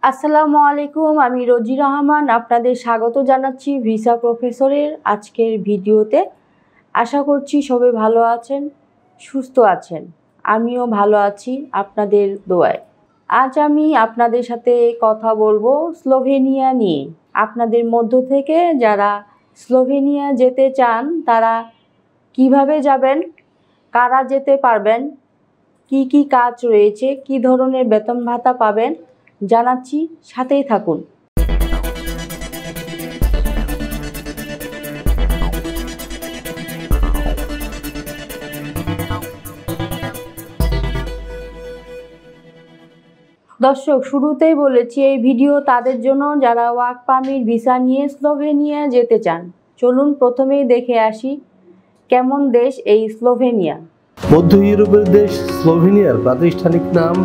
আসসালামু আলাইকুম, আমি রোজি রহমান আপনাদের স্বাগত জানাচ্ছি ভিসা প্রফেসরের আজকের ভিডিওতে। আশা করছি সবাই ভালো আছেন, সুস্থ আছেন। আমিও ভালো আছি আপনাদের দোয়ায়। আজ আমি আপনাদের সাথে কথা বলবো স্লোভেনিয়া নিয়ে। আপনাদের মধ্য থেকে যারা স্লোভেনিয়া যেতে চান তারা কিভাবে যাবেন, কারা যেতে পারবেন, কি কি কাজ রয়েছে, কি ধরনের বেতন ভাতা পাবেন জানাচ্ছি, সাথেই থাকুন। দর্শক, শুরুতেই বলেছি এই ভিডিও তাদের জন্য যারা ওয়ার্ক পারমিট ভিসা নিয়ে স্লোভেনিয়া যেতে চান। চলুন প্রথমেই দেখে আসি কেমন দেশ এই স্লোভেনিয়া। মধ্য ইউরোপের দেশ স্লোভেনিয়ার প্রাতিষ্ঠানিক নাম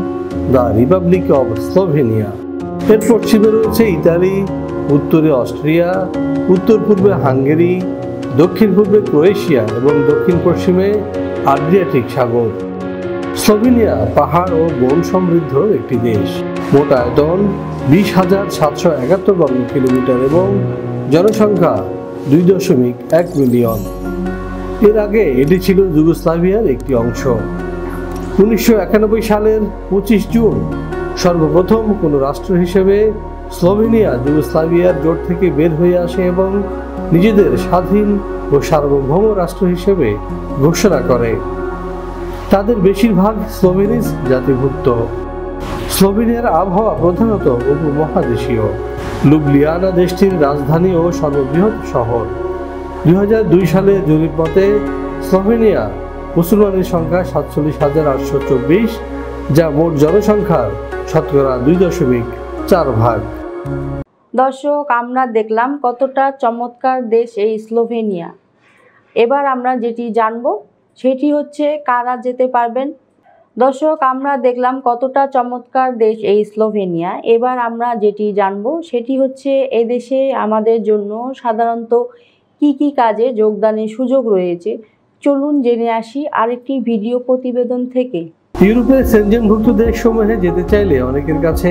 দ্য রিপাবলিক অব স্লোভেনিয়া। এর পশ্চিমে রয়েছে ইতালি, উত্তরে অস্ট্রিয়া, উত্তর পূর্বে হাঙ্গেরি, দক্ষিণ পূর্বে ক্রোয়েশিয়া এবং দক্ষিণ পশ্চিমে আড্রিয়াটিক সাগর। স্লোভেনিয়া পাহাড় ও বন সমৃদ্ধ একটি দেশ। মোট আয়তন 20,771 বর্গ কিলোমিটার এবং জনসংখ্যা 2.1 মিলিয়ন। এর আগে এটি ছিল যুগোস্লাভিয়ার একটি অংশ। 1991 সালের 25 জুন সর্বপ্রথম কোনো রাষ্ট্র হিসেবে স্লোভেনিয়া যুগোস্লাভিয়ার জোট থেকে বের হয়ে আসে এবং নিজেদের স্বাধীন ও সার্বভৌম রাষ্ট্র হিসেবে ঘোষণা করে। তাদের বেশিরভাগ স্লোভেনিজ জাতিভুক্ত। স্লোভেনিয়ার আবহাওয়া প্রধানত উপমহাদেশীয়। লুবলিয়ানা দেশটির রাজধানী ও সর্ববৃহৎ শহর। 2002 সালে জরিপ মতে স্লোভেনিয়া মুসলমানের সংখ্যা 47,824, যা মোট জনসংখ্যার শতকরা 2.4 ভাগ। দর্শক, আমরা দেখলাম কতটা চমৎকার দেশ এই স্লোভেনিয়া। এবার আমরা যেটি জানব সেটি হচ্ছে কারা যেতে পারবেন। দর্শক, আমরা দেখলাম কতটা চমৎকার দেশ এই স্লোভেনিয়া। এবার আমরা যেটি জানব সেটি হচ্ছে এদেশে আমাদের জন্য সাধারণত কি কি কাজে যোগদানের সুযোগ রয়েছে। চলুন জেনে আসি আরেকটি ভিডিও প্রতিবেদন থেকে। ইউরোপের সেনজেনভুক্ত দেশসমূহে যেতে চাইলে অনেকের কাছে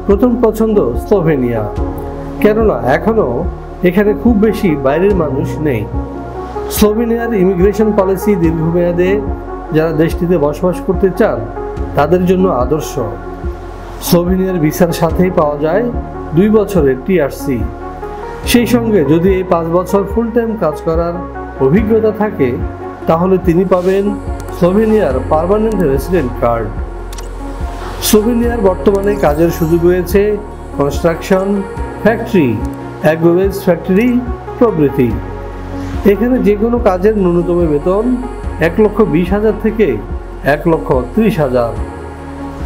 প্রথম পছন্দ স্লোভেনিয়া, কেননা এখনো এখানে খুব বেশি বাইরের মানুষ নেই। স্লোভেনিয়ার ইমিগ্রেশন পলিসি দীর্ঘমেয়াদে যারা দেশটিতে বসবাস করতে চান তাদের জন্য আদর্শ। স্লোভেনিয়ার ভিসার সাথেই পাওয়া যায় 2 বছরের টিআরসি। সেই সঙ্গে যদি এই 5 বছর ফুল টাইম কাজ করার অভিজ্ঞতা থাকে তাহলে তিনি পাবেন স্লোভেনিয়ার পার্মানেন্ট রেসিডেন্ট কার্ড। স্লোভেনিয়ার বর্তমানে কাজের সুযোগ রয়েছে কনস্ট্রাকশন, ফ্যাক্টরি, অ্যাগ্রোওয়েজ ফ্যাক্টরি প্রভৃতি। এখানে যে কোনো কাজের ন্যূনতম বেতন 1,20,000 থেকে 1,30,000।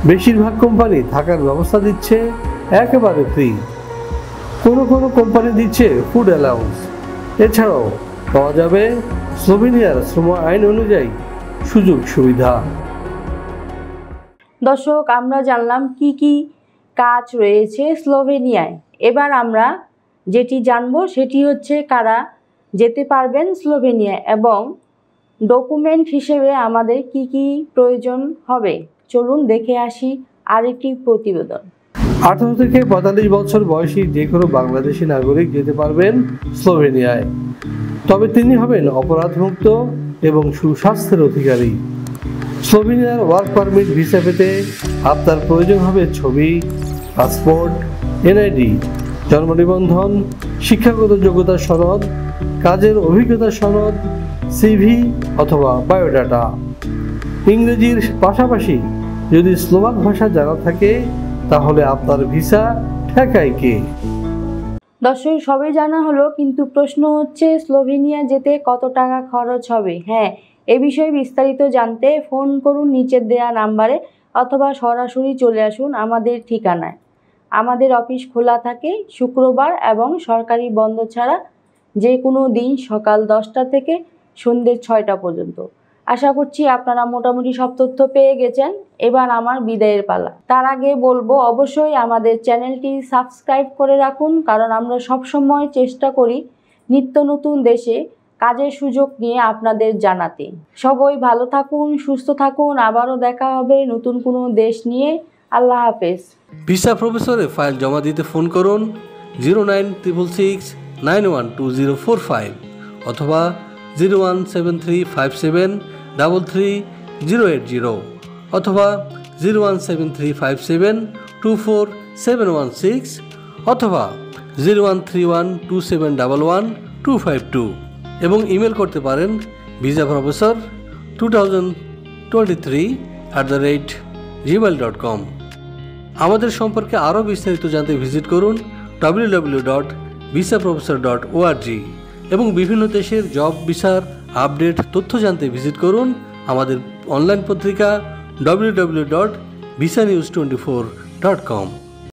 বেশিরভাগ কোম্পানি থাকার ব্যবস্থা দিচ্ছে একেবারে ফ্রি। কোনো কোনো কোম্পানি দিচ্ছে ফুড অ্যালাউন্স। এছাড়াও পাওয়া যাবে স্লোভেনিয়ার শ্রম আইন অনুযায়ী সুযোগ সুবিধা। দর্শক, আমরা জানলাম কি কি কাজ রয়েছে স্লোভেনিয়ায়। এবার আমরা যেটি জানব সেটি হচ্ছে কারা যেতে পারবেন স্লোভেনিয়ায় এবং ডকুমেন্ট হিসেবে আমাদের কি কি প্রয়োজন হবে। চলুন দেখে আসি আরেকটি প্রতিবেদন। 18 থেকে 45 বছর বয়সী যে কোনো বাংলাদেশি নাগরিক যেতে পারবেন স্লোভেনিয়ায়, তবে তিনি হবেন অপরাধমুক্ত এবং সুস্বাস্থ্যের অধিকারী। স্লোভেনিয়ার ওয়ার্ক পারমিট ভিসা পেতে আপনার প্রয়োজন হবে ছবি, পাসপোর্ট, এনআইডি, জন্ম নিবন্ধন, শিক্ষাগত যোগ্যতা সনদ, কাজের অভিজ্ঞতা সনদ, সিভি অথবা বায়োডাটা। ইংরেজির পাশাপাশি যদি স্লোভাক ভাষা জানা থাকে তাহলে আপনার ভিসা ঠেকায় কে? দর্শক, সবই জানা হলো, কিন্তু প্রশ্ন হচ্ছে স্লোভেনিয়া যেতে কত টাকা খরচ হবে। হ্যাঁ, এ বিষয়ে বিস্তারিত জানতে ফোন করুন নিচের দেয়া নাম্বারে অথবা সরাসরি চলে আসুন আমাদের ঠিকানায়। আমাদের অফিস খোলা থাকে শুক্রবার এবং সরকারি বন্ধ ছাড়া যে কোনো দিন সকাল 10টা থেকে সন্ধ্যে 6টা পর্যন্ত। আশা করছি আপনারা মোটামুটি সব তথ্য পেয়ে গেছেন। এবার আমার বিদায়ের পালা। তার আগে বলবো অবশ্যই আমাদের চ্যানেলটি সাবস্ক্রাইব করে রাখুন, কারণ আমরা সবসময় চেষ্টা করি নিত্য নতুন দেশে কাজের সুযোগ নিয়ে আপনাদের জানাতে। সবাই ভালো থাকুন, সুস্থ থাকুন। আবারও দেখা হবে নতুন কোনো দেশ নিয়ে। আল্লাহ হাফেজ। ভিসা প্রফেসরে ফাইল জমা দিতে ফোন করুন 09666912045 অথবা 01735733080 অথবা 01735724716 অথবা 013127111252 এবং ইমেল করতে পারেন visaprofessor2023@gmail.com। আমাদের সম্পর্কে আরও বিস্তারিত জানতে ভিজিট করুন www.visaprofessor.org এবং বিভিন্ন দেশের জব ভিসার আপডেট তথ্য জানতে ভিজিট করুন আমাদের অনলাইন পত্রিকা www.visanews24.com।